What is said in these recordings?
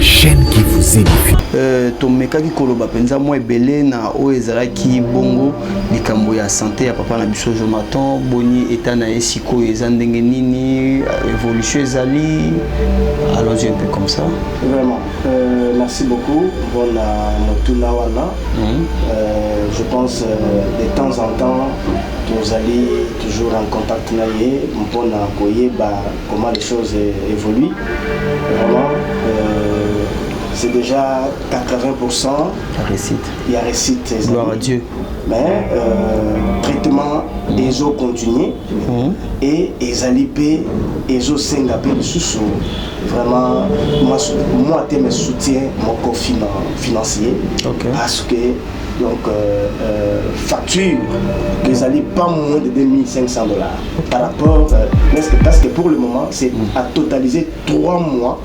chaîne qui vous édifie. Tomeka ki koloba penza moi belé na oezala ki bongo likambo ya santé ya papa na biso Jonathan boni eta na esiko ezandenge nini évolution ezali. Allons-y un peu comme ça. Vraiment. Merci beaucoup. Bon Motuna wana. Je pense de temps en temps nous allons toujours en contact naie pour comment les choses évoluent. Vraiment. C'est déjà 80%. Il y a récite. Gloire à Dieu. Mais traitement des eaux continues et les alipés, les eaux singapé sous vraiment moi je me soutiens mon financier parce que donc facture les alliés pas moins de $2,500 par rapport parce que pour le moment c'est à totaliser 3 mois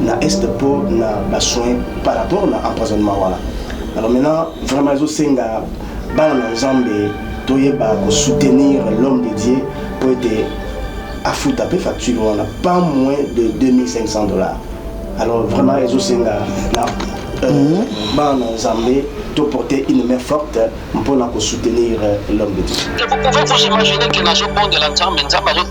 na est pour na soin par rapport à l'empoisonnement. Voilà. Alors maintenant vraiment les senga dans l'ensemble de soutenir l'homme de Dieu pour être à foutre à facture on n'a pas moins de $2,500. Alors vraiment les senga dans l'ensemble de porter une main forte pour soutenir l'homme de Dieu. Vous pouvez vous imaginer que dans le monde de l'ensemble, nous avons dit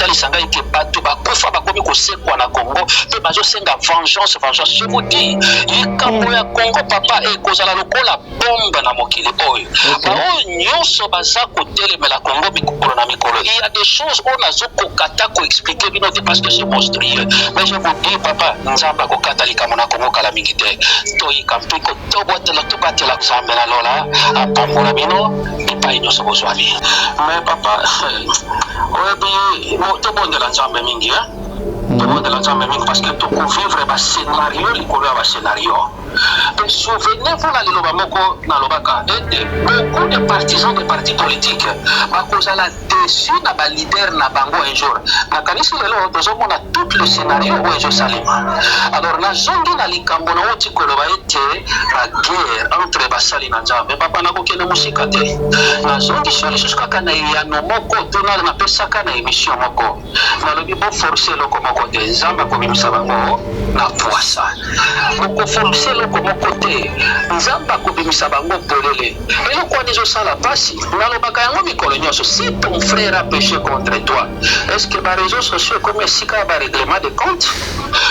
que bateau bakufa bakomi kosekwa na Congo, pe bazo senga vengeance. Je vous dis, likambo ya Congo papa e kozala lokola bombe na mokili oyo. Ba nyonso baza kotelemela Congo mikolo na mikolo. Il y a des choses on a zo kokata ko expliquer bino parce que c'est monstrueux. Mais je vous dis papa, nzamba kokata likambo na Congo kala mingi te. To yikampi ko tobotela tokatela nzamba la lola apambola bino bipai nyonso bozwami. Mais papa oyebi tobondela nzambe mingi tobondela nzambe mingi parce que tokovivre bascénario likolo ya bascénario. Mais souvenez-vous na liloba moko na lobaka beaucoup de partisans des partis politiques bakozala déçus na ba leader na bango un jour. Nakanisi lelo tozomona tout le scénario où je salima. Alors na zongi na likambo na oti koloba ete la guerre entre basali na nzambe papa na kokene musika te. Na zongi soli suskaka na yano moko tona na pesaka na émission moko. Na lobi bo forcer loko moko te nzamba ko bimisa bango na poisa. Boko forcer loko moko te nzamba ko bimisa bango polele. Elo kwa nizo sala pasi na lobaka yango mikolo nyonso si ton frère a péché contre toi. Est-ce que les réseaux sociaux comme Sika va règlement de compte?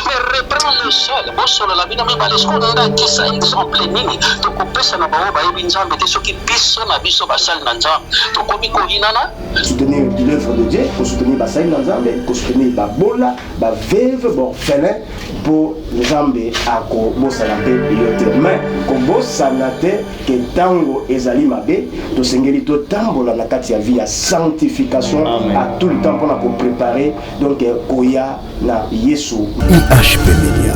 Mais reprends le sol. Bon sol la vie mais balesco na qui ça exemple nini to kopesa na bawo ba yebinzambe te soki biso na biso basal na nzambe to komi ko hinana soutenir l'œuvre de Dieu pour soutenir basal na nzambe pour soutenir ba bola ba veuve bon félin pour nzambe ako bosala pe yote mais ko bosala te ke tango ezali mabe to sengeli to tambola na kati ya vie ya sanctification. Amen. À tout le temps pour préparer donc koya na Yesu. IHP Media,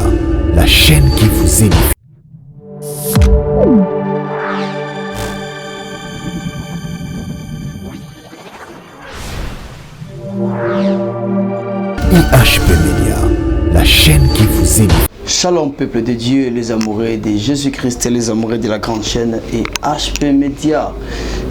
la chaîne qui vous édifie. IHP Media, la chaîne qui vous édifie. Shalom peuple de Dieu, les amoureux de Jésus-Christ et les amoureux de la grande chaîne et HP Media.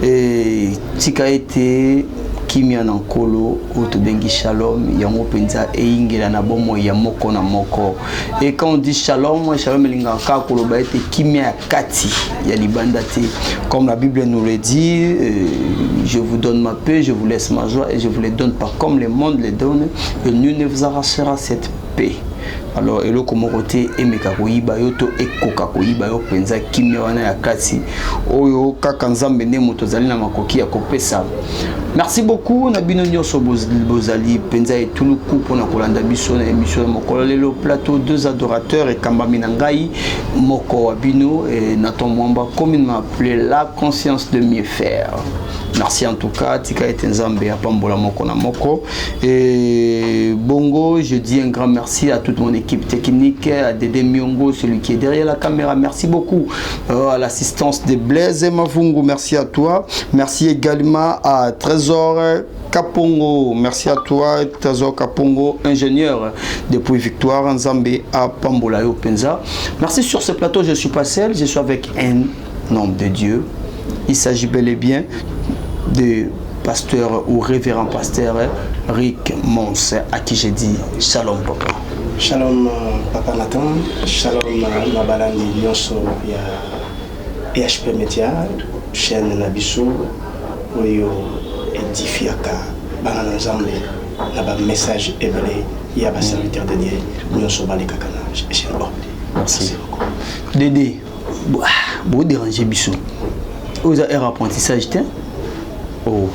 Et tika été kimia na nkolo otobengi shalom yango penza eingela na bomo ya moko na moko. Et quand on dit shalom elinga ka koloba ete kimia kati ya libanda te. Comme la Bible nous le dit, je vous donne ma paix, je vous laisse ma joie et je vous les donne pas comme le monde les donne et nul ne vous arrachera cette paix. Alors elo komokote emeka koyiba yo to ekoka koyiba yo penza kimia wana ya kati oyo kaka nzambe ne moto zali na makoki ya kopesa. Merci beaucoup na bino nyonso bozali penza et tout le coup pour na kolanda biso na émission mokolo lelo plateau deux adorateurs et kambami na ngai moko wa bino et Nathan Mwamba communément appelé la conscience de mieux faire. Merci en tout cas tika et nzambe apambola moko na moko et bongo je dis un grand merci à toute mon équipe technique, à Dédé Miongo, celui qui est derrière la caméra. Merci beaucoup à l'assistance de Blaise et Mavungu. Merci à toi. Merci également à Trésor Kapongo. Merci à toi, Trésor Kapongo, ingénieur depuis Victoire en Zambie à Pambolayo Penza. Merci sur ce plateau. Je ne suis pas seul, je suis avec un homme de Dieu. Il s'agit bel et bien de pasteur ou révérend pasteur Rick Mons, à qui j'ai dit shalom papa. Shalom Papa Nathan, shalom Mabalandi Nyonso ya EHP Media, chaîne Nabiso, oyo édifiaka bana nzambe na ba message évelé ya ba serviteur de Dieu Nyonso balekaka na chaîne. Merci beaucoup. Dédé, vous dérangez Bissou. Vous avez un apprentissage, oh.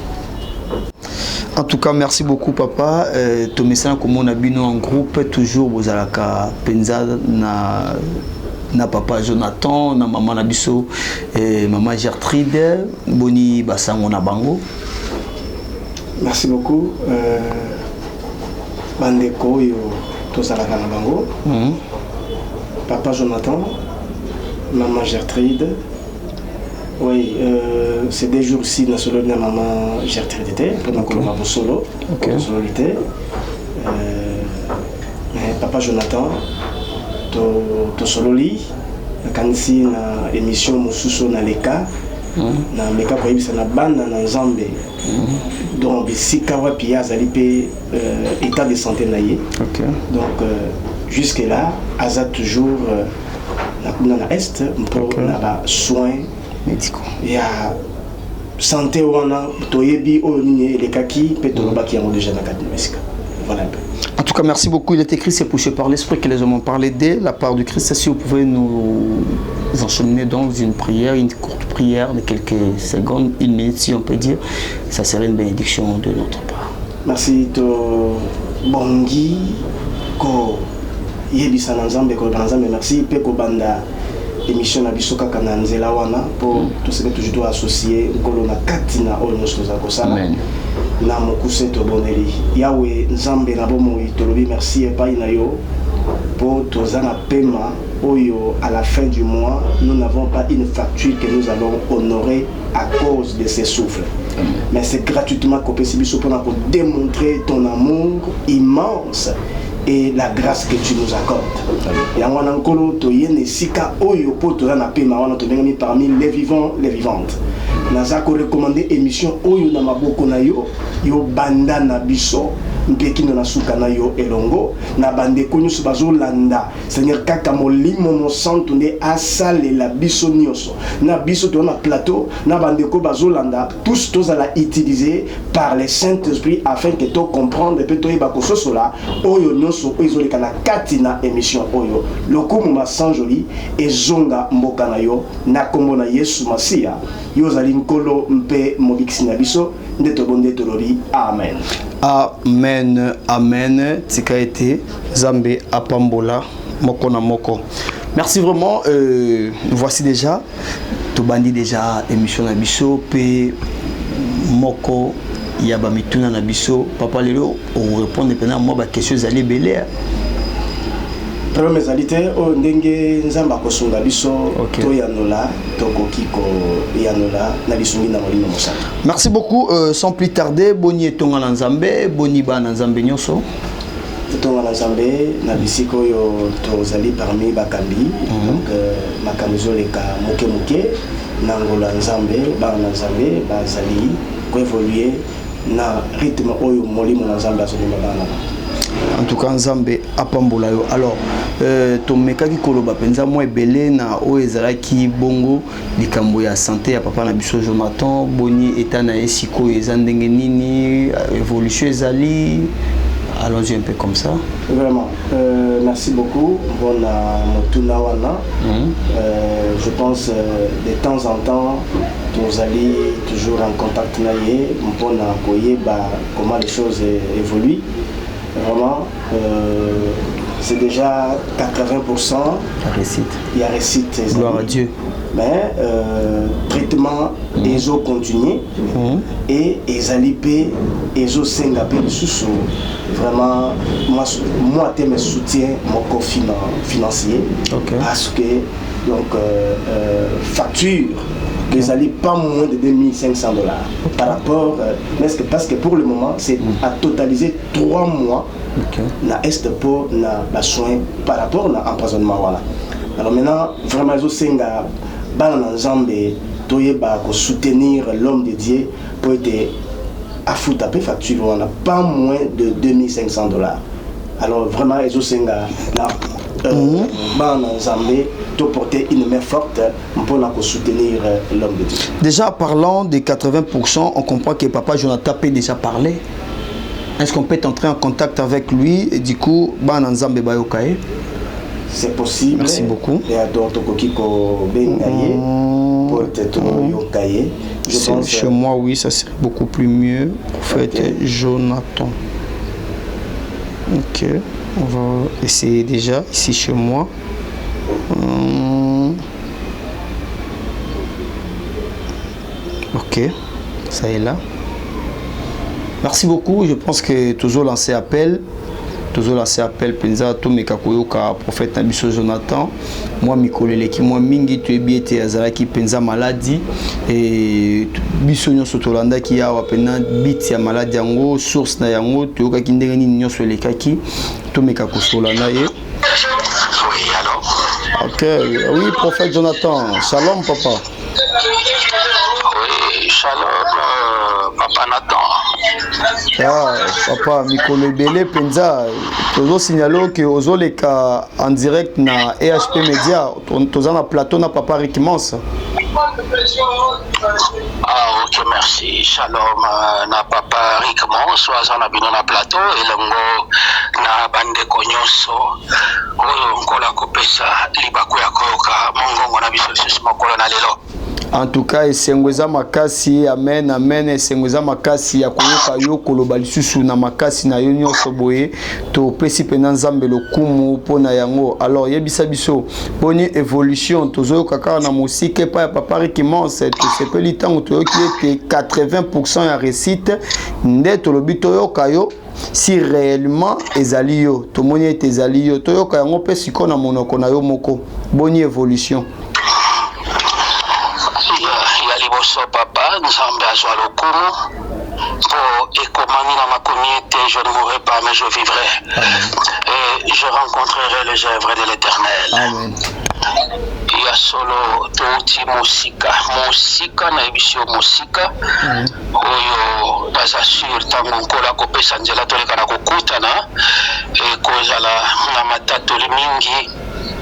En tout cas, merci beaucoup, papa. Ton message, comme on a vu en groupe, toujours vous avez la penza na papa Jonathan, na maman Nabiso, maman Gertrude, boni basango na bango. Merci beaucoup. Bandeko yo tozalaka na bango. Papa Jonathan, maman Gertrude. Oui, c'est des jours-ci dans solo de maman Gertrude pendant que l'on a solo, papa Jonathan, to solo li, quand si na émission mususo na leka, na meka kwa ibisa na banda na Nzambe, donc bisika wapi azali état de santé naie. Donc jusque là, aza toujours na est pour na soins médicaux. Il y a santé wana toyebi oninye les kaki petoloba qui ont déjà na kadimesika. Voilà un peu. En tout cas, merci beaucoup. Il est écrit, c'est poussé par l'esprit que les hommes ont parlé de la part du Christ. Si vous pouvez nous enchaîner dans une prière, une courte prière de quelques secondes, une minute si on peut dire, ça serait une bénédiction de notre part. Merci to bongi ko yebisa na Nzambe ko Nzambe merci pe ko banda émission na biso kaka na nzela wana pour tout ce que toujours associé ngolo na katina o nyonso za kosala na mokuse to boneli yawe Nzambe na bomo itolobi merci epai na yo pour tozana paiement oyo à la fin du mois nous n'avons pas une facture que nous allons honorer à cause de ces souffles. Mais c'est gratuitement qu'on peut pour démontrer ton amour immense et la grâce que tu nous accordes. Et en Wankolo, tu y a sika oyo poto na pema wana to benga parmi les vivants, les vivantes. Nazako recommandé émission oyo na maboko na yo banda na biso mpekino na suka na yo elongo na bande konyo bazo landa Seigneur kaka molimo mo santo nde asale la biso nyoso na biso to na plateau na bande ko bazo landa tous tozala utiliser par les Saint-Esprit afin que to comprendre pe to yeba ko sosola oyo nyoso ezoleka na katina émission oyo lokumu ma sanjoli ezonga mboka na yo na kombo na Yesu Masia yo zali nkolo mpe mobikisi na biso nde to bonde to lori amen. Amen, amen. Tika été Zambé apambola moko na moko. Merci vraiment. Voici déjà tout bandi déjà émission na biso pe moko yaba mituna na biso. Papa lelo on répond pendant moi ba questions aller belé. Premier alité o ndenge nzamba kosunga biso to yanola to kokiko yanola na bisungi na molimo mosala. Merci beaucoup. Sans plus tarder, boni etonga na Nzambe, boni ba na Nzambe nyonso. Etonga na Nzambe na bisiko yo tozali parmi bakambi donc makamzo leka moke moke na ngola Nzambe ba na Nzambe bazali ko évoluer na rythme oyo molimo na Nzambe azoli bana. En tout cas Nzambe apambola yo. Alors to mekaki koloba penza moi belé na o ezalaki bongo likambo ya santé ya papa na biso Jonathan boni eta na esiko ezandenge nini évolution ezali. Allons-y un peu comme ça. Vraiment, merci beaucoup. Bon, Motuna Wana. Je pense de temps en temps, nous allons toujours en contact naïe. Bon, comment les choses évoluent. Vraiment, c'est déjà 80%. Il y a récite. Gloire à Dieu. Mais traitement des eaux continues et les alipés et les eaux singapé sous vraiment moi je me soutiens mon financier parce que donc facture les alliés pas moins de $2,500 par rapport parce que pour le moment c'est à totaliser 3 mois na est pour na soin par rapport à l'empoisonnement voilà. Alors maintenant vraiment les eaux singa dans Nzambe toyeba ko soutenir l'homme de Dieu pour être à foutre à peu facture on a pas moins de $2,500 Alors vraiment, Ezosenga, là, Nzambe, de porter une main forte pour soutenir l'homme de Dieu. Déjà, parlant des 80%, on comprend que Papa Jonathan peut déjà parler. Est-ce qu'on peut entrer en contact avec lui et du coup, Nzambe Bayokaye? C'est possible. Merci beaucoup. Et à d'autres Kokiko Bengaye, pour être Yokaye. Je pense. Chez moi, oui, ça serait beaucoup plus mieux. Prophète Jonathan. Ok, on va essayer déjà ici chez moi. Ok, ça est là. Merci beaucoup. Je pense que toujours lancé appel. Penza to mekakoyoka prophète Nabiso Jonathan. Moi mikolele ki moi mingi tu ebiete azalaki penza maladie et biso nyoso tolanda ki ya wapena bit ya maladie yango source na yango to yoka ki ndenge nini nyoso lekaki to mekakosolana ye. Oui, alors. Ok, oui prophète Jonathan. Shalom papa. Oui, shalom papa Nathan. Ah, papa, Mikolo Bele Penza, tozo signalo que ozoleka en direct na EHP Media, toza na plateau na papa Rick Mons. Ah, ok, merci. Shalom na papa Rick Mons, oza na bino na plateau, elongo na bande konyoso, oyo nkola kopesa libaku ya koyoka, mongongo na biso lisusu mokolo na lelo. En tout cas, esengweza makasi, amen, amen, esengweza makasi ya koyoka yo koloba lisusu na makasi na yo nyonso boye to pesi pena Nzambe lokumu pona yango. Alors yebisa biso boni évolution tozo kaka na musike pa ya papa Rick Mons to sepeli tango to yoki ete 80% ya réussite nde tolobi to yoka yo si réellement ezali yo to moni ete ezali yo to yoka yango pe siko na monoko na yo moko boni évolution. So papa, Nzambe azwa lokumu pour ekomani na makomi ete je ne mourrai pas mais je vivrai. Amen. Et je rencontrerai les œuvres de l'Éternel. Amen. Ya solo touti musika na ebisio musika oyo baza sur tango nkola kopesa nzela toleka na kokutana ekozala na matatoli mingi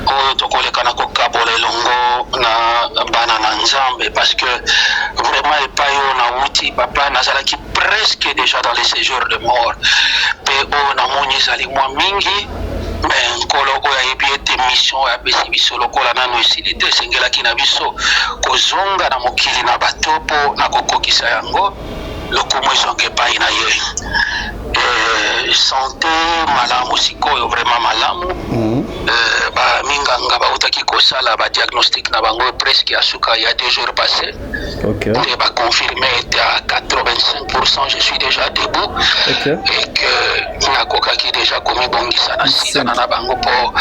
oyo tokoleka na kokabola elongo na bana na Nzambe parce que vraiment epai oyo nauti papa nazalaki presque déjà dans les séjours de mort pe oyo namoni ezali mwa mingi mais nkolo oyo ayebi ete mission ya pesi biso lokola nano esili te esengelaki na biso kozonga na mokili na bato mpo na kokokisa yango lokumu ezonga epai na ye. Santé malamu sikoyo vraiment malamu. Minganga bautaki kosala ba diagnostic na bango presque asuka il y a 2 jours passés. Okay. Et ba confirmé à 85% je suis déjà debout. Okay. Et que na kokaki déjà komi bongisa na sina na bango po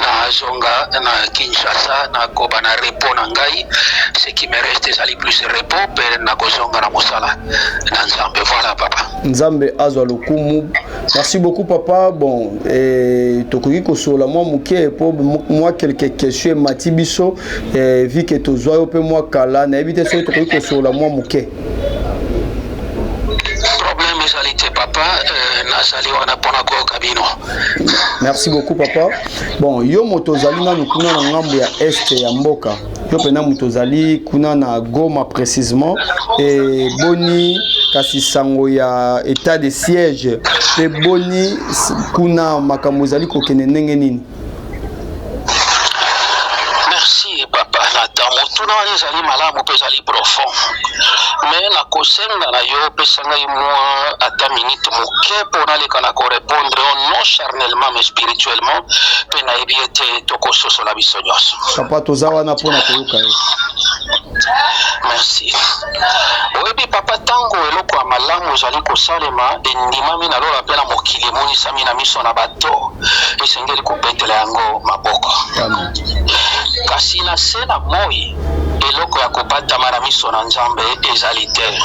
na zonga na Kinshasa na koba na repos na ngai. Ce qui me reste c'est plus repos pe na kozonga na mosala na Nzambe. Voilà papa. Nzambe azwa lokumu. Merci beaucoup papa. Bon, tokoki kosola moi muke po moi quelques questions matibiso vu que tozwa yo pe moi kala na éviter so tokoki kosola moi muke. Problème ezalité papa nazali wana pona ko kabino. Merci beaucoup papa. Bon, yo motozali na kuna na ngambo ya est ya mboka. Yo pena motozali kuna na Goma précisément et boni kasi sango ya état de siège pe boni kuna makamuzali ko kenenenge nini. Merci papa Nathan motuna ezali malamu pe ezali profond mais na kosenga na yo pesanga imwa ata minute moke pona leka na ko répondre non charnellement mais spirituellement pe na ebiete tokososola biso nyonso. Papa tozawa na pona koyoka yo. Merci. Oyebi papa tango eloko ya malamu ezali kosalema endimami na lola mpe na mokili emonisami na miso na bato esengeli kobetela yango maboko. Amen. Kasi na se na moi eloko ya kobatama na miso na Nzambe ezali te.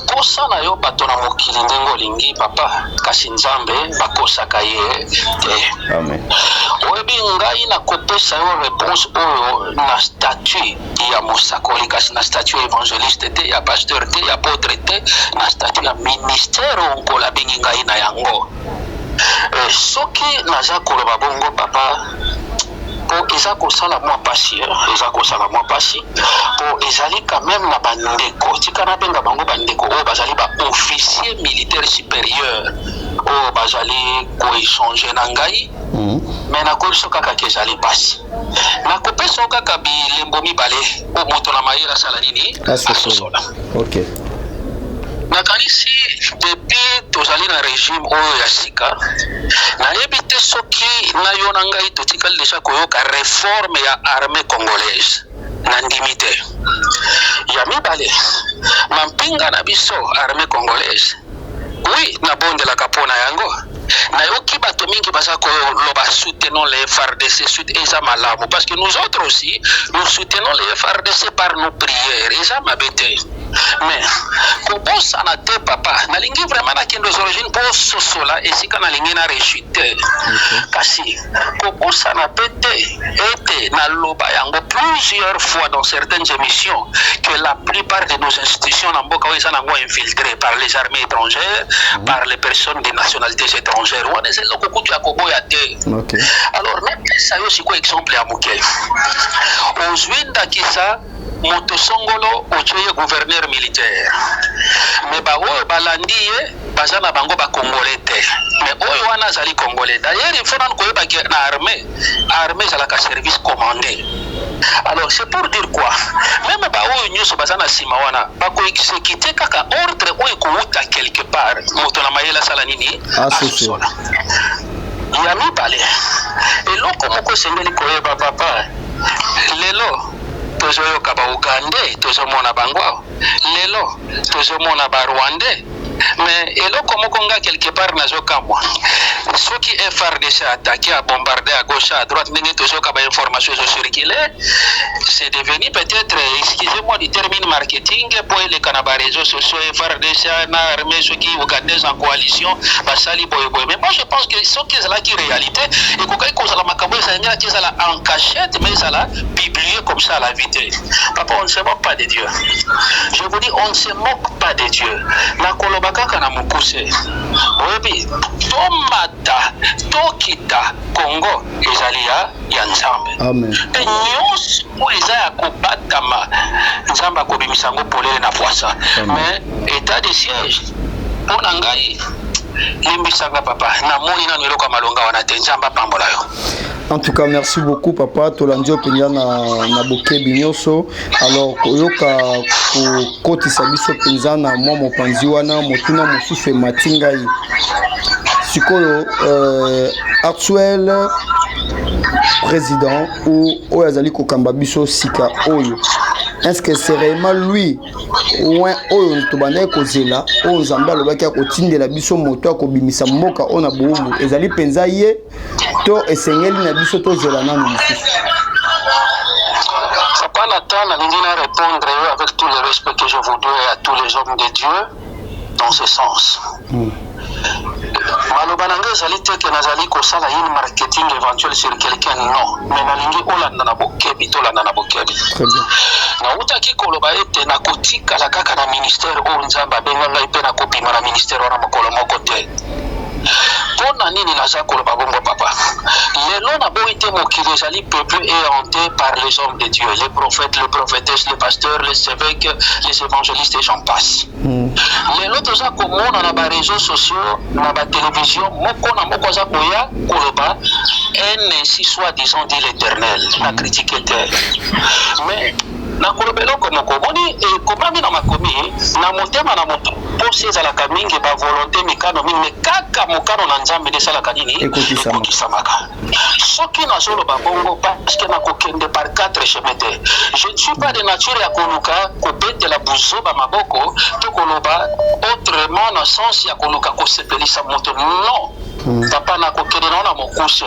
Kosa na yo bato na mokili ndenge olingi papa kasi Nzambe bakosaka ye te. Amen. Oyebi ngai na kopesa yo réponse oyo na statut ya mosakoli kasi na statut évangéliste te ya pasteur te ya apôtre te na statut ya ministère onkola bengi ngai na yango. soki naza koloba bongo papa po eza kosala mwa pasi po ezali quand même na bandeko tika nabenga bango bandeko oyo bazali baofficier militaire supérieur oyo bazali koéchange na ngai me nakoyiso kaka ke ezali pasi nakopesa kaka bilembo mibale oyo moto na mayele asala nini asosola. nakanisi depuis tozali na régime oyo ya sika nayebi te soki nayo na ngai totikali deja koyoka réforme ya armée congolaise na ndimi te ya mibale mampinga na biso armée congolaise oui nabondelaka mpona yango nayoki bato mingi baza koloba soutenons les FARDC eza malamu parce que nous autres aussi nous soutenons les FARDC par nos prières eza mabe te mais kobosana te papa nalingi vraiment nakende aux origines mpo sosola esika nalingi na rechute kasi kobosana pe te ete naloba yango plusieurs fois dans certaines émissions que la plupart de nos institutions na mboka oyo eza nango infiltrées par les armées étrangères par les personnes des nationalités étrangères wana eza eloko kutu ya koboya te. Alors napesa yo sikoyo exemple ya moke ozwi ndakisa moto songolo ochoye gouverneur militaire me baoyo balandi ye baza na bango bakongole te me oyo wana azali congolais d'ailleurs il faut nanu koyebaki na armée ezalaka service commandé. Alors c'est pour dire quoi même baoyo nyonso baza na nsima wana bakoexécute kaka ordre oyo kowuta quelque part moto na mayele asala nini asosola. ya mibale eloko moko esengeli koyeba papa lelo tozoyoka baugande tozomona bango lelo tozomona barwandais mais eloko moko nga quelque part nazokamwa soki FARDC attaqué à bombarder à gauche à droite ndenge tozoyoka bainformation ezocircule c'est devenu peut-être excusez-moi du terme marketing po eleka na baréseaux sociaux FARDC na armée soki ougandais en coalition basali boyeboye mais moi je pense que soki ezalaki réalité ekokaki kozala makambo ezalaki ezala en cachette mais ezala publié comme ça à la vite. Papa, on ne se moque pas de Dieu. Je vous dis, on ne se moque pas de Dieu. Na kolobaka kana mukuse. Oyebi, tomata, tokita, Congo, ezalia ya nzambe. Amen. Pe nyos o ezaya kobatama nzamba kobimisango polele na poisa. Mais état de siège, pona ngai limbisanga papa na moni na nweloka malonga wana te nzamba pambola yo. En tout cas, merci beaucoup, papa. Tolandi opinion na bokebi nyonso. Alors, koyoka koti sabiso penza na mwa mopanzi wana motuna mosusu matingai. Sikoyo actuel président ou oyazali kokamba biso sika oyo. Est-ce que c'est réellement lui ou un oyo tobane kozela o nzamba lobaki akotindela biso moto akobimisa mboka ona boumbu ezali penza ye to esengeli na biso to zela nanu mosusu? Papa Nathan nalingi na répondre avec tout le respect que je vous dois à tous les hommes de Dieu dans ce sens. maloba nanga ezali te ke nazali kosala une marketing éventuel sur quelqu'un non mais nalingi olanda na bokebi tolanda na bokebi nautaki koloba ete nakotikala kaka na ministère oyo nzambe abenga ngai mpe nakopima na ministère wana mokolo moko te mpona nini naza koloba bongo papa lelo naboyi te mokili ezali peuple éhanté par les hommes de Dieu, les prophètes, les prophétesses, les pasteurs, les évêques, les évangélistes et j'en passe. Lelo toza komona na ba réseaux sociaux na ba télévision moko na moko za koya koloba ainsi soi-disant dit l'Éternel na critiquer terre mais na kolobelo ko moko boni komami na makomi na motema na moto posi ezalaka mingi ba volonté mikano mingi me kaka mokano na nzambe desalaka nini ekokisamaka soki nazoloba bongo parce que nakokende par 4 chemins te je ne suis pas de nature ya koluka kobetela buzoba maboko to koloba autrement na sens ya koluka kosepelisa moto non papa nakokende naona mokuse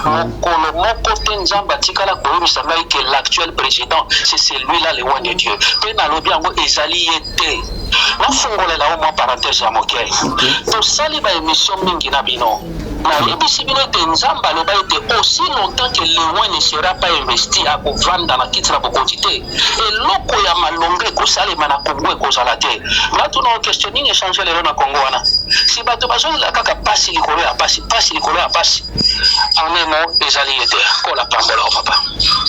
mokolo moko te nzambe atikala koyebisa ngai ke l'actuel président c'est celui-là le roi de Dieu mpe nalobi yango ezali ye te nafungolela o mwa parenthèse ya moke tosali baémission mingi na bino nayebisi bino ete nzambe aloba ete aussi longtemps que le roi ne sera pas investi akovanda na kiti na bokonzi te eloko ya malonga ekosalema na kongo ekozala te ngatuna question nini échange lelo na kongo wana si bato bazongela kaka pasi likolo ya pasi likolo ya pasi en un mot ezali ete kola pambola o papa.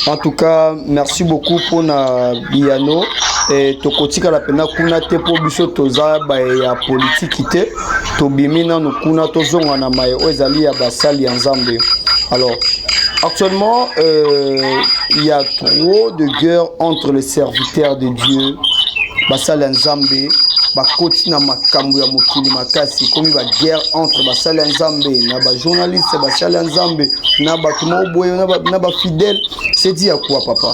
En tout cas, merci beaucoup pour na Biano et tokotika la pena kuna te po biso toza ba ya politique te to bimina no kuna to zonga na mai o ezali ya basali ya Nzambe. Alors actuellement il y a trop de guerre entre les serviteurs de Dieu basali ya Nzambe bakoti na makambo ya mokili makasi komi ba guerre entre basali ya Nzambe na ba journaliste basali ya Nzambe na bato mo boye na ba fidèle. C'est dit à quoi papa?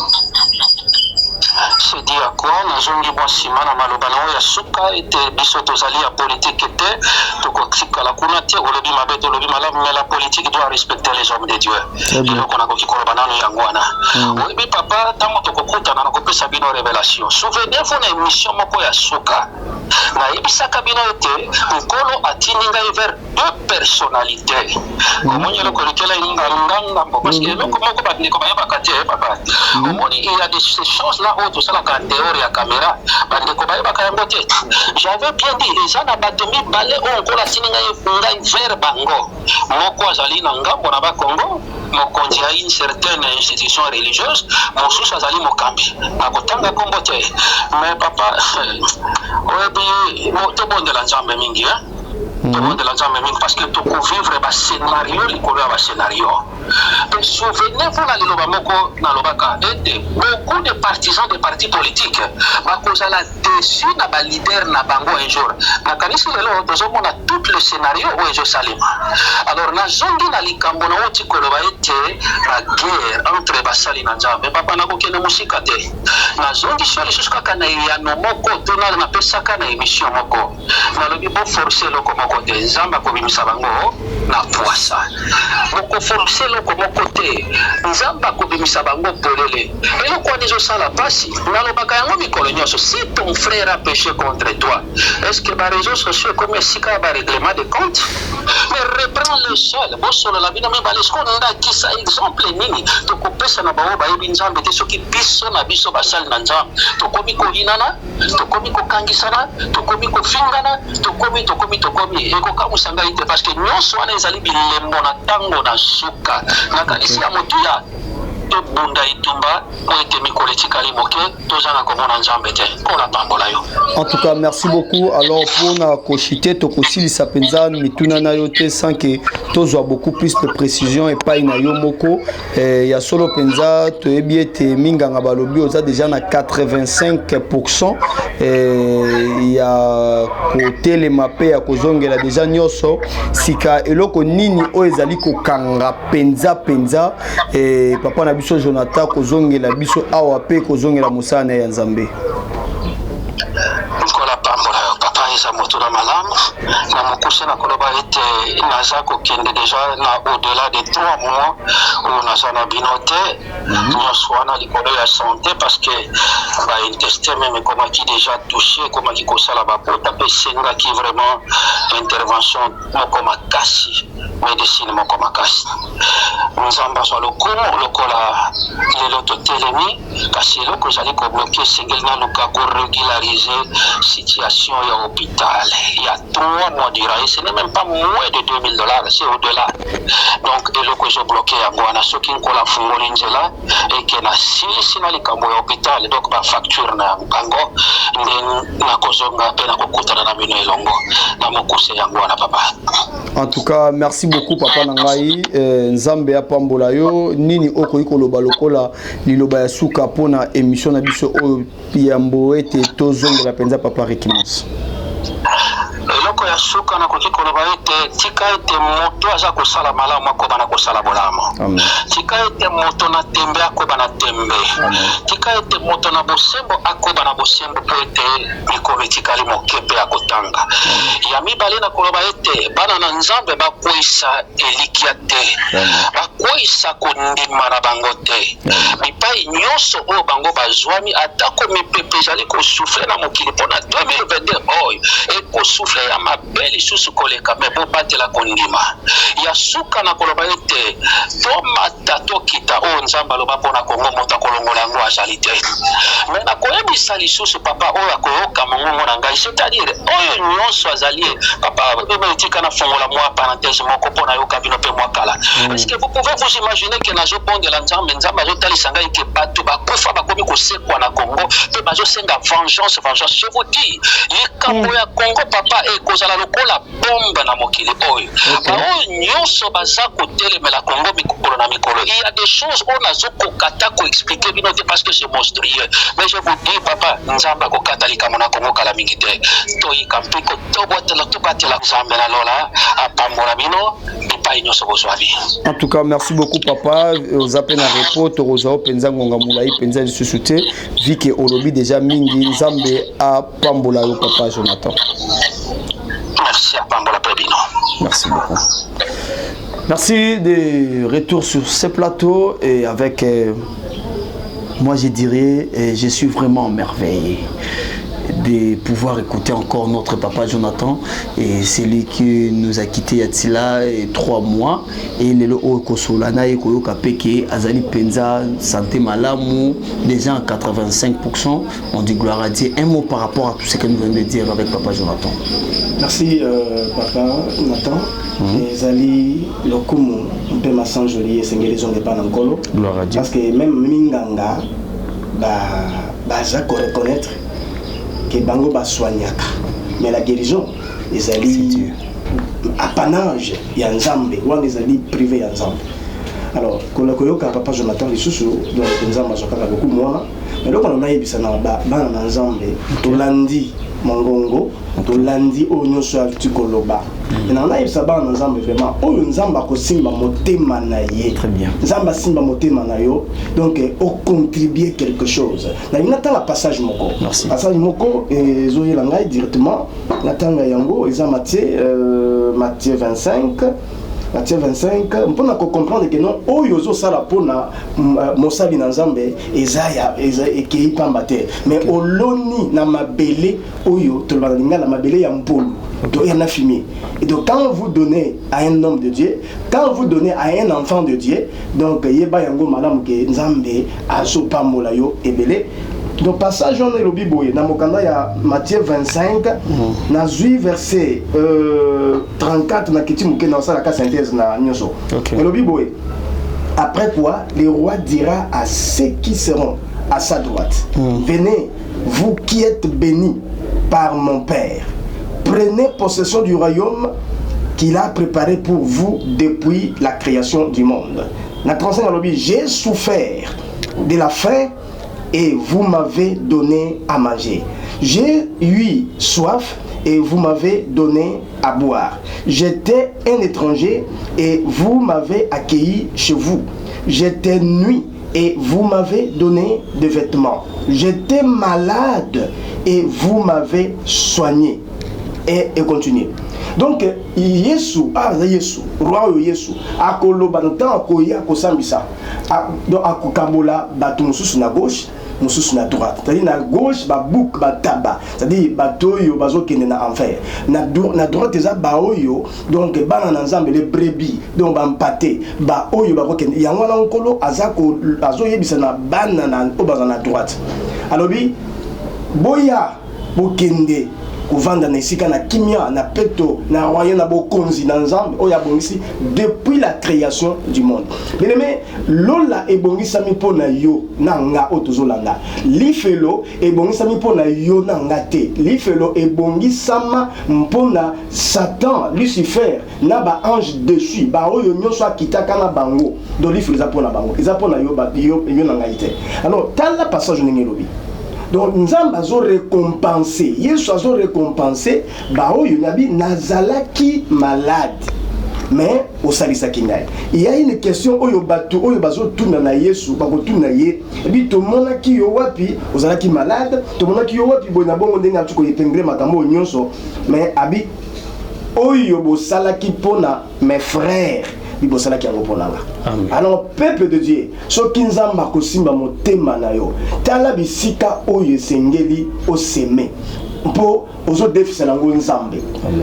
C'est dit à quoi nazongi bwa nsima na maloba na oyo ya suka ete biso tozali ya politike te tokotikala kuna te olobi mabe tolobi malamu mais la politique doit respecter les hommes de Dieu eloko nakoki koloba nano yango wana oyebi papa ntango tokokutana nakopesa bino révélation souvenez-vous na émission moko ya suka nayebisaka bino ete nkolo atindi ngai vers deux personnalités omoni eloko likela eningangambo parce que eloko moko bandeko bayebaka te papa omoni il y a ces choses là oyo tosalaka en dehors ya caméra bandeko bayebaka yango te. J'avais bien dit eza na bato mibale oyo nkolo atindi ngai vers bango moko azali na ngambo na bakongo mokonzi ya une certaine institution religieuse mosusu azali mokambi nakotanga kombo te mais papa oyebi tobondela Nzambe mingi tobondela Nzambe mingi parce que tokovivre bascénario likolo ya bascénario. Et souvenez-vous na liloba moko nalobaka ete beaucoup de partisans des partis politiques bakozala déçu na balider na bango un jour nakanisi lelo tozomona tout le scénario oyo ezosalema. Alors nazongi na likambo na oti koloba ete baguerre entre basali na Nzambe papa nakokende mosika te nazongi sio lisusu kaka na eyano moko tona napesaka na émission moko nalobi boforce eloko moko te Nzambe akobimisa bango na poisa bokoforce eloko moko te Nzambe akobimisa bango polele eloko wana ezosala pasi nalobaka yango mikolo nyonso si ton frère a péché contre toi est-ce que baréseaux sociaux ekomi esika ya barèglement de compte mais reprends le seul bosolola bino mibale siko ndakisa exemple nini tokopesa na bango bayebi Nzambe te soki biso na biso basali na Nzambe tokomi koyinana tokomi kokangisana tokomi kofingana tokomi ekokamwisa ngai te parce que nyonso wana ezali bilembo na ntango na suka nakanisi ya motuya tobunda itumba po ete mikolo etikali moke tozanga komona Nzambe te kola pambola yo. En tout cas merci beaucoup. Alors pour na koshite tokosilisa penza mituna na yo te sans que tozwa beaucoup plus de précision et pas na yo moko ya solo penza toyebi ete minganga balobi oza déjà na 85% ya kotelema pe ya kozongela déjà nyonso sika eloko nini oyo ezali kokanga penza papa na biso Jonathan kozongela biso awa pe kozongela musana ya Nzambe. Nkola pambola yo papa eza moto na malamu na mokuse na koloba ete naza kokende déjà na au-delà de 3 mois oyo naza na bino te nyonso wana likolo ya santé parce que baintestin meme ekomaki déjà touché ekomaki kosala bapota mpe esengaki vraiment intervention moko makasi médecine moko makasi. Nzambe azwa lokumu lokola lelo totelemi kasi eloko ezali kobloke esengeli naluka koregularize situation ya hôpital. Il y a 3 mois durant et ce n'est même pas moins de $2000, c'est au-delà. Donc eloko ezobloke yango wana soki nkola fungoli nzela eke na silisi na likambo ya hôpital donc bafacture na yango nde nakozonga mpe nakokutana na bino elongo na mokuse yango wana papa. En tout cas merci beaucoup papa nangai Nzambe apambola yo nini okoki koloba lokola liloba ya suka pona émission na biso oyo yambo ete tozongela penza papa Rekimos. Eloko ya suka nakoki koloba ete tika ete moto aza kosala malamu akobana kosala bolamu. Tika ete moto na tembe akobana tembe. Tika ete moto na bosembo akobana bosembo po ete mikolo etikali moke mpe akotanga. Ya mibale na koloba ete bana na Nzambe bakwisa elikia te bakwisa kondima na bango te mipai nyonso oyo bango bazwami atako mipepe ezali kosufle na mokili mpona 2022 oyo ekosufle ya mabe lisusu koleka me bobatela kondima ya suka na koloba ete tomata tokita oyo Nzambe aloba mpona Kongo moto kolongola yango azali te. Mais nakoyebisa lisusu papa oyo akoyoka mongongo na ngai, c'est-à-dire oyo nyonso azali papa etika na fongola mwa parenthèse moko mpo nayoka bino mpe mwa kala. Est-ce que vous pouvez vous imaginer que nazobondela nzambe nzambe azotalisa ngai ke bato bakufa bakomi kosekwa na Congo mpe bazosenga vengeance. Je vous dis likambo ya Congo papa ekozala lokola bombe na mokili oyo. Baoyo nyonso baza kotelemela Congo mikolo na mikolo. Il y a des choses on azokokata koexpliquer bino te parce que c'est monstrueux. Mais je vous dis papa nzambe akokata likambo na Congo kala mingi te. Toyika mpiko tobatela nzambe na lola apambola bino bipai nyonso bozwani. En tout cas, merci beaucoup papa. Aux appels à repos, Torozao Penza Ngonga Moulaï Penza du Susute, vu que Olobi déjà Mingi Nzambe à Pambola au papa Jonathan. Merci à Pambola Prebino. Merci beaucoup. Merci de retour sur ce plateau et avec moi je dirais je suis vraiment émerveillé de pouvoir écouter encore notre papa Jonathan et c'est lui qui nous a quitté il y a 3 mois et le Okosolana et Koyoka Peke Azali Penza santé malamu déjà à 85%. On dit gloire à Dieu. Un mot par rapport à tout ce que nous venons de dire avec papa Jonathan. Merci papa Nathan. Ezali lokumu mpe masanjoli esengeli zonde pa na nkolo. Gloire à Dieu. Parce que même minganga baza ko reconnaître que bango ba soignaka. Mais la guérison ezali apanage ya Nzambe wana ezali privé ya Nzambe. Alors koyoka papa Jonathan lisusu donc Nzambe azokaka beaucoup moi mais loko na yebisa na bana na Nzambe tolandi mongongo tolandi oyo nyonso ati koloba na na yebisa bana na Nzambe vraiment oyo Nzambe akosimba motema na ye. Très bien. Nzambe asimba motema na yo donc au contribuer quelque chose na inata la passage moko. Merci. Passage moko ezoyela ngai directement natanga yango eza Matthieu 25 Matthieu 25 on peut comprendre que non oyo zo sala pona mosali na Nzambe ezaya ekei pamba te mais oloni na mabele oyo to balinga la mabele ya mpolo to ya na fumier. Et donc quand vous donnez à un homme de Dieu, quand vous donnez à un enfant de Dieu, donc yeba yango malamu ke Nzambe azo pambola yo ebele. Donc passage on est le biboye dans mokanda ya Matthieu 25 na zui verset 34 na kiti muke na sala ka synthèse na nyoso. Le biboye après quoi le roi dira à ceux qui seront à sa droite venez vous qui êtes bénis par mon Père, prenez possession du royaume qu'il a préparé pour vous depuis la création du monde. Na 35 à l'objet, j'ai souffert de la faim et vous m'avez donné à manger. J'ai eu soif et vous m'avez donné à boire. J'étais un étranger et vous m'avez accueilli chez vous. J'étais nu et vous m'avez donné des vêtements. J'étais malade et vous m'avez soigné. Et continue. Donc, Yesu, roi Yesu, akoloba ntan akoya kosambisa. Donc akokabola bato mususu na gauche, mususu na droite. C'est-à-dire na gauche ba bouk ba taba. C'est-à-dire bato yo bazo kende na enfer. Na droite eza ba oyo donc bana na Nzambe les brebis donc ba mpate ba oyo ba kende. Yango na nkolo azako azo yebisa na bana na obaza na droite. Alors bi boya bokende kovanda na esika na kimia na peto na royaume na bokonzi na Nzambe oya bongisi depuis la création du monde. Bien aimé, lola ebongisa mi pona yo na nga otozolanda. Lifelo ebongisa mi pona yo na nga te. Lifelo ebongisama mpona Satan, Lucifer na ba ange dessus ba oyo nyonso akitaka na bango. Do lifelo za pona bango. Eza pona yo ba yo na nga ite. Alors tala passage ndenge lobi. Donc Nzambe azo récompenser, Yesu azo récompenser ba oyo nabi nazalaki malade. Mais au salisa kingai. Il y a une question oyo bato oyo bazo tuna na Yesu, bako tuna ye. Et puis to mona ki yo wapi, ozalaki malade, to mona ki yo wapi bona bongo ndenge atuko yepengre makambo nyonso. Mais abi oyo bo salaki pona mes frères. Alors peuple de Dieu, so kinzamba kosimba motema na yo. Tala bisika oyo sengeli o seme. pour aux autres défis c'est l'ango nzambe.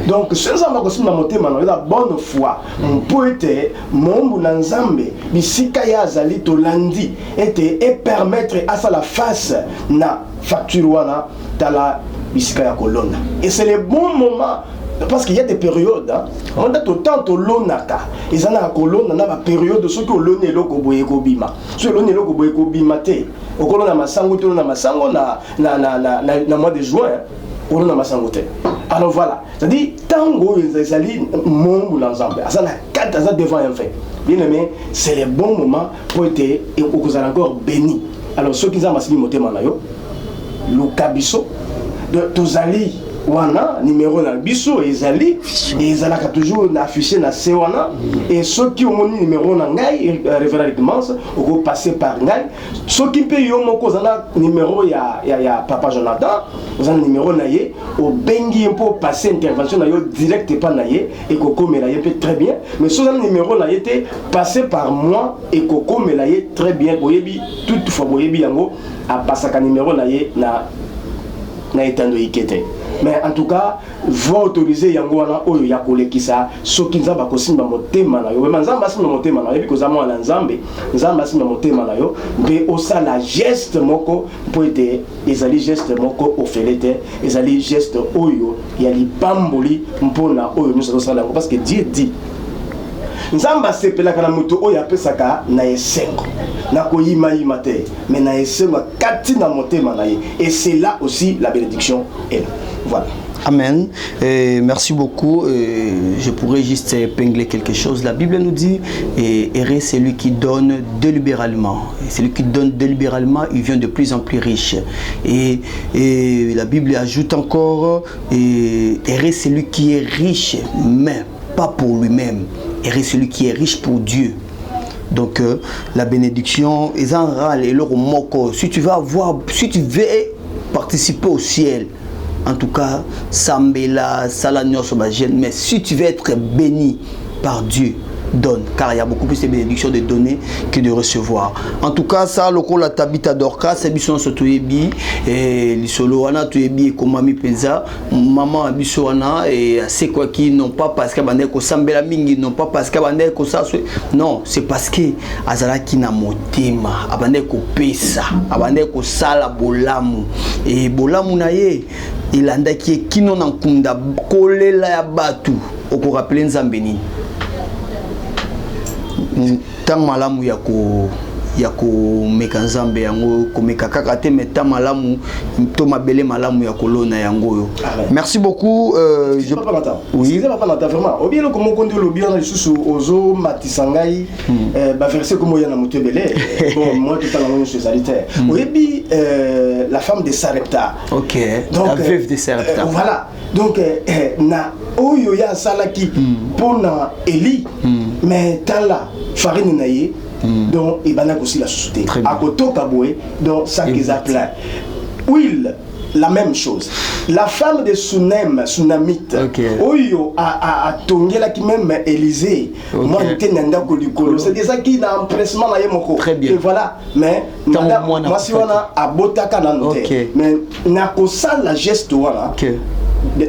Donc ce nzambe ko simba motema na la bonne foi pour être mombu na nzambe bisika ya zali to landi et permettre à ça la face na facture wana tala bisika ya kolona. Et c'est le bon moment. Parce qu'il y a des périodes, on a tout le temps l'onaka. Ils en ont colonne, on a la période de ceux qui ont l'onné le koboye kobima. Ceux qui ont l'onné le koboye kobima te. Au colonne à Massango, tout le Massango, na mois de juin, on a Massango te. Alors voilà, c'est-à-dire, tango, ils allaient mon ou l'ensemble. Ça n'a quatre ans devant un fait. Bien aimé, c'est le bon moment pour être et vous allez encore béni. Alors ceux qui ont massé moté manayo, le kabiso, de tous allés. Wana numéro na biso ezali ezalaka toujours affiché na sewana et ceux qui ont numéro na ngai révélalement on va passer par ngai ceux qui paye yo moko zana numéro ya papa Jonathan zana numéro na ye au bengi pour passer intervention na yo direct pas na ye et koko melaye peut très bien mais ceux zana numéro na ye te passer par moi et koko melaye très bien boyebi toutefois boyebi yango a passer ka numéro na ye na etando ikete. Mais en tout cas, vous autorisez Yangwana Oyo Yakole Kisa, ce qui nous a bakosimba motema na yo. Mais nzamba simba motema na yo, parce que zamo na nzambe, nzamba simba motema na yo. Mais osa la geste moko pour être, ezali geste moko ofelete, ezali geste Oyo yali pamboli mpona Oyo nous sommes là parce que Dieu dit. Nzamba sepelaka na mutu oyo apesaka na esengo na koyima yima te mais na esengo kati na motema na ye et c'est là aussi la bénédiction est là. Voilà. Amen. Merci beaucoup. Je pourrais juste épingler quelque chose. La Bible nous dit errer celui qui donne délibéralement. Et celui qui donne délibéralement, il vient de plus en plus riche. Et la Bible ajoute encore errer celui qui est riche, mais pas pour lui-même. Errer celui qui est riche pour Dieu. Donc la bénédiction est en râle et leur moko. Si tu veux participer au ciel, en tout cas, Sambela, Salagnos, mais si tu veux être béni par Dieu, donne, car il y a beaucoup plus de bénédictions de donner que de recevoir. En tout cas, ça, le col la tabita d'orca, c'est bison sur tuebi et l'isolo wana tuebi et komami penza, maman abiso wana et c'est quoi qui n'ont pas parce que bandé ko sambela mingi non pas parce que bandé ko ça non, c'est parce que azala ki na motema, abandé ko pesa, abandé ko sala bolamu et bolamu na ye il anda ki kino na nkunda kolela ya batu oko rappeler nzambeni. Tant malamu yako meka nzambe yango komeka kaka te mais tant malamu to mabele malamu ya kolona yango yo. Merci beaucoup je pas longtemps. Oui, c'est pas longtemps vraiment. Au bien le comment conduire le bien sous ozo matisangai ba verser comme yana mutebele. Bon moi tout à l'heure je suis salitaire. Oui bi la femme de Sarepta. OK. Donc, la veuve de Sarepta. Voilà. Donc na oyo ya salaki pona Eli mais tala farine naie donc il y a aussi la société à côté kaboué donc ça qu'ils appellent huile la même chose la femme de Sunem Sunamite oyo a tongela qui même Élysée moi j'étais nanda kolikolo c'est déjà qui n'a empressement na yemoko et voilà mais moi si on a abotaka na note mais na ko ça la geste wana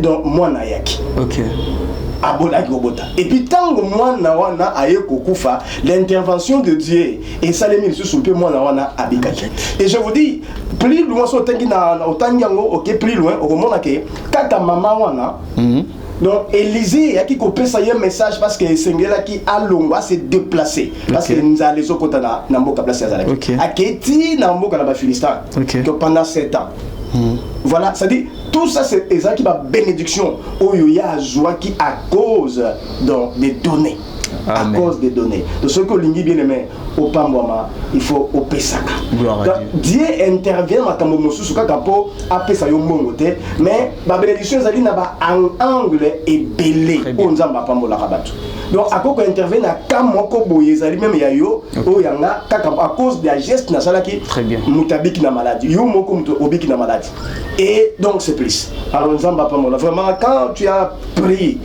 donc moi na yaki et puis tant que moi nawana aye kokufa l'intervention de Dieu et ça les mille sous peu moi nawana abikaki et je vous dis plus loin so tangi na otangiango OK plus loin au moment que kata maman wana donc Élisée a qui kopesa un message parce que Sengela qui a longwa se déplacer parce que nous allons les autres na mboka place ya Zalaki aketi na mboka na ba Philistin que pendant 7 ans. Voilà, ça dit tout ça c'est ça qui va bénédiction au yoya joie qui à cause des données. Amen. À cause des données. De ce que l'ingui bien aimé au Pambouama, il faut au Pesaka. Dieu intervient dans le Mosu sur Kakapo, à Pesa Yomongote, mais la bénédiction Zali n'a pas un angle et belé au Nzamba Pambola Rabatu. Donc à quoi intervient à Kamoko Boyezali même Yayo, au Yanga, à cause de la geste Nasalaki, Mutabiki na maladie, Yomoko Mutobiki na maladie. Et donc c'est plus. Alors Nzamba Pambola, vraiment quand tu as pris,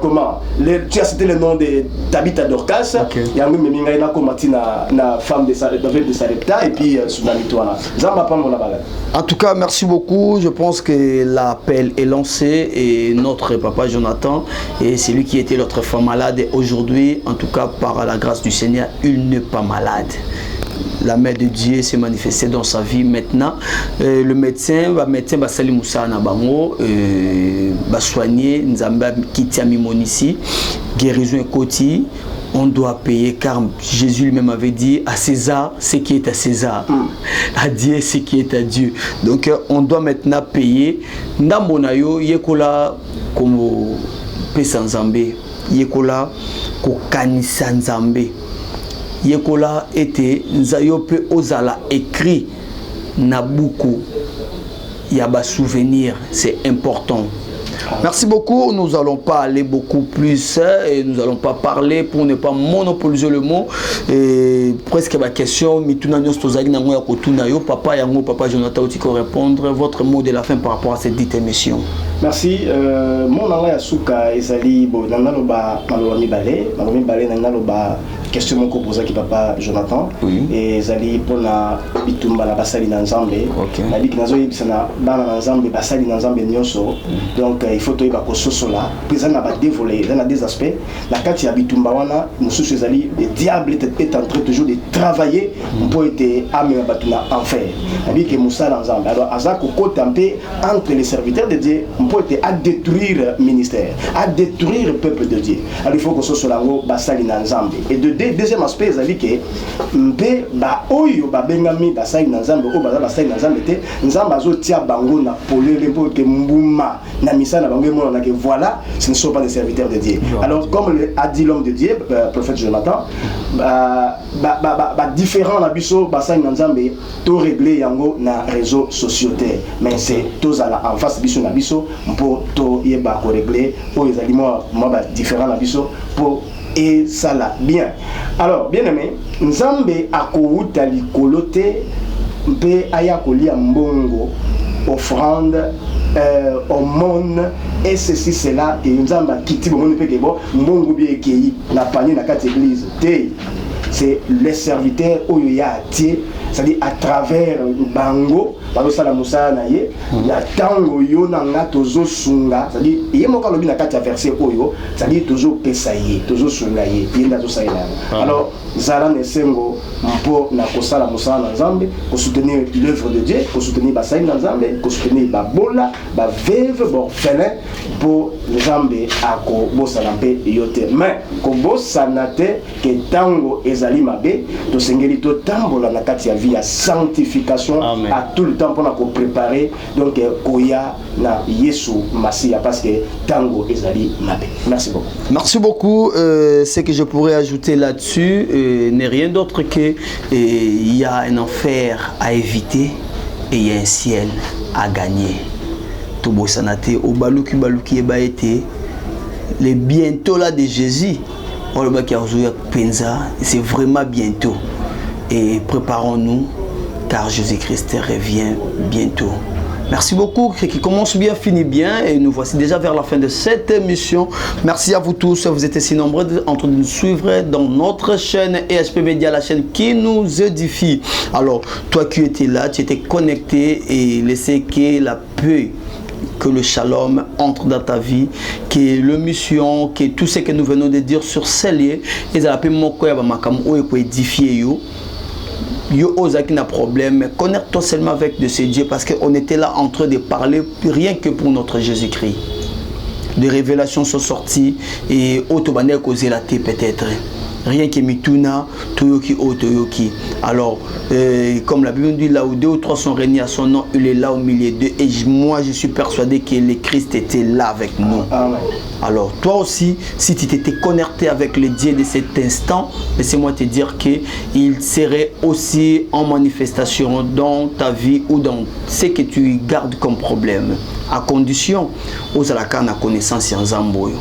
comment, tu as cité le nom des Tabitha Dorcas yango meminga ina komati na femme de Sarepta et puis Soudanitoana. Zamba pa mona bala. En tout cas, merci beaucoup. Je pense que l'appel est lancé et notre papa Jonathan et c'est lui qui était notre femme malade et aujourd'hui, en tout cas par la grâce du Seigneur, il n'est pas malade. La main de Dieu s'est manifestée dans sa vie maintenant. Le médecin va Sali Moussa na bango, va soigner Nzamba Kitiami Monisi, guérison et Koti. On doit payer car Jésus lui-même avait dit à César ce qui est à César, à Dieu ce qui est à Dieu. Donc on doit maintenant payer. Ndambonayo yekola comme pesa nzambe, yekola ko kanisa nzambe. Yekola était Nzayope Ozala écrit Nabuku Yaba souvenir, c'est important. Merci beaucoup, nous allons pas aller beaucoup plus et nous allons pas parler pour ne pas monopoliser le mot et presque ma question mituna nyos tozali nango ya kotuna yo papa yango papa Jonathan Otiko répondre votre mot de la fin par rapport à cette dite émission. Merci. Mon nanga ya suka ezali bo nanga loba malomi balé nanga loba question mon posé qui papa Jonathan et ezali pona bitumba la basali na nzambe na biki nazo yebisana bana na nzambe basali na nzambe nyonso donc il faut toyeba ko sosola présent na ba dévoler dans des aspects la kati ya bitumba wana mususu ezali le diable est en train toujours de travailler pour être amené à batuna enfer na biki musala nzambe alors azako kotampe entre les serviteurs de Dieu pour être à détruire ministère à détruire le peuple de Dieu alors il faut que sosola ngo basali na nzambe et deuxième aspect ezali ke mpe ba oyo ba bengami basali na nzambe o baza basali na nzambe te nzambe azotia bango na polele mpo ke mbuma na misa na bango mona que voilà ce ne sont pas des serviteurs de Dieu. Alors comme a dit l'homme de Dieu prophète Jonathan différent na biso basali na nzambe to régler yango na réseaux sociaux te mais c'est tozala en face biso na biso mpo to yeba ko régler o ezali moi ba différent na biso pour et ça là bien. Alors bien aimé, nzambe akouta likolo te mpe aya kolia mbongo offrande aumône et ceci cela et nzambe kiti bomoni pe ke bo mbongo bi ekei na panier na kati église te c'est les serviteurs oyo ya tie c'est-à-dire à travers bango bazosala mosala na ye ya tango yo na nga tozo sunga c'est-à-dire ye moko alobi na kati ya verset oyo c'est-à-dire tozo pesa ye tozo sunga ye ye nda tozo salela alors zala nesengo mpo na kosala mosala na nzambe ko soutenir l'œuvre de Dieu ko soutenir basali na nzambe ko soutenir babola ba veuve orphelin pour nzambe ako bosana mpe yo te mais ko bosana te ke tango ezali mabe to sengeli to tambola na kati ya vie ya sanctification à tout le temps pour nous préparer donc koya na Yesu Masia parce que tango ezali mabe. Merci beaucoup. Merci beaucoup. Ce que je pourrais ajouter là-dessus n'est rien d'autre que il y a un enfer à éviter et il y a un ciel à gagner. Tout beau sanate au baluki eba été les bientôt là de Jésus. On le qui a penza, c'est vraiment bientôt. Et préparons-nous car Jésus-Christ revient bientôt. Merci beaucoup, qui commence bien, finit bien et nous voici déjà vers la fin de cette émission. Merci à vous tous, vous êtes si nombreux en train de nous suivre dans notre chaîne EHP Media, la chaîne qui nous édifie. Alors, toi qui étais là, tu étais connecté et laissez que la paix, que le shalom entre dans ta vie, que le mission, que tout ce que nous venons de dire sur ces lieux, ils appellent mon cœur pour édifier yo. Yo ozaki na problème, connecte-toi seulement avec de ces dieux parce qu'on était là en train de parler rien que pour notre Jésus-Christ. Des révélations sont sorties et autobané causé la thé peut-être. Rien que mituna, toyoki o toyoki. Alors, comme la Bible dit, là où 2 ou 3 sont réunis à son nom, il est là au milieu d'eux. Et moi, je suis persuadé que le Christ était là avec nous. Amen. Alors, toi aussi, si tu t'étais connecté avec le Dieu de cet instant, laissez-moi te dire qu'il serait aussi en manifestation dans ta vie ou dans ce que tu gardes comme problème. À condition, aux alaka na connaissance en Zamboyo.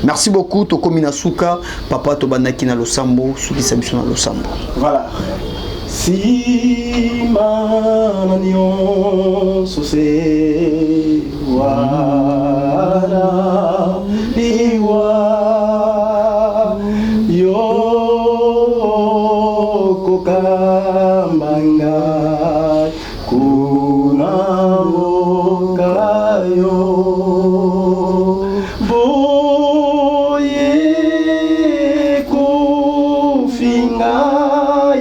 Merci beaucoup, Toko Minasuka, Papa Tobanaki na Losambo, Suki Sabiso na Losambo. Voilà. Si mananion sose wala liwa manga kuna okayo boye kufingai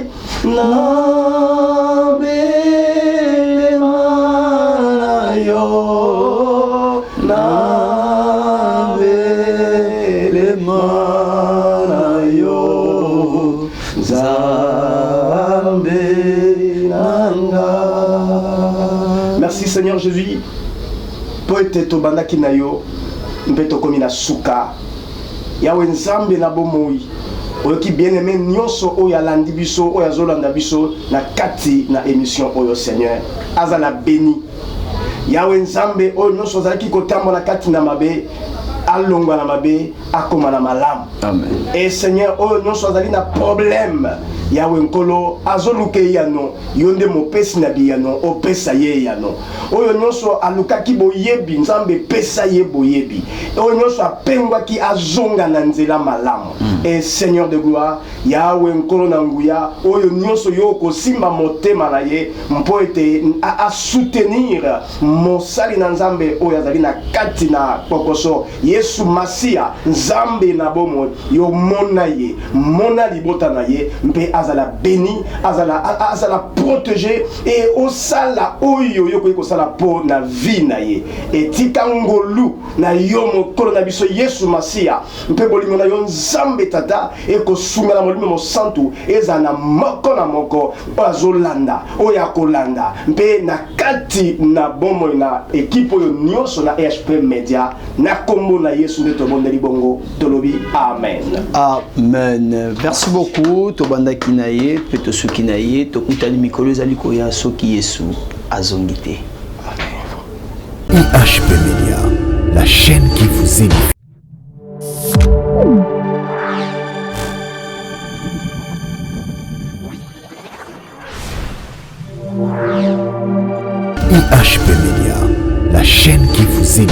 na belema yo na belema yo Zambe nanga. Merci Seigneur Jésus. Poete tobanda kinayo mpeto komi na suka yawe nzambe na bomoi oyoki bien-aimé nyonso oyo alandi biso oyo azolanda biso na kati na émission oyo Seigneur azala béni yawe nzambe oyo nyonso ozalaki kotambola kati na mabe alongwa na mabe akoma na malamu. Amen. Et Seigneur oyo nyonso azali na problème yawe nkolo azoluke yano yonde mopesi na biyano opesa ye yano oyo nyonso alukaki boyebi nzambe pesa ye boyebi oyo nyonso apengwaki azonga na nzela malamu. Et Seigneur de gloire yawe nkolo na nguya oyo nyonso yo kosimba motema na ye mpo ete a soutenir mosali na nzambe oyo azali na kati na kokoso Yesu Masia nzambe na bomo yo mona ye mona libota na ye mpe azala béni azala protégé et osala oyo yo koyi kosala po na vie na ye etika ngolu na yo mokolo na biso Yesu Masia mpe bolingo na yo nzambe tata ekosunga na molimo mosantu eza na moko na moko oyo azolanda oyo akolanda mpe na kati na bomo na ekipe oyo nyonso na EHP Media na kombo na Yesu nde tobondeli bongo tolobi amen. Amen. Merci beaucoup. Tobandaki na ye, pe tosuki na ye, tokutani mikolo ezali koya soki Yesu azongite. IHP Media, la chaîne qui vous édifie. IHP Media, la chaîne qui vous édifie.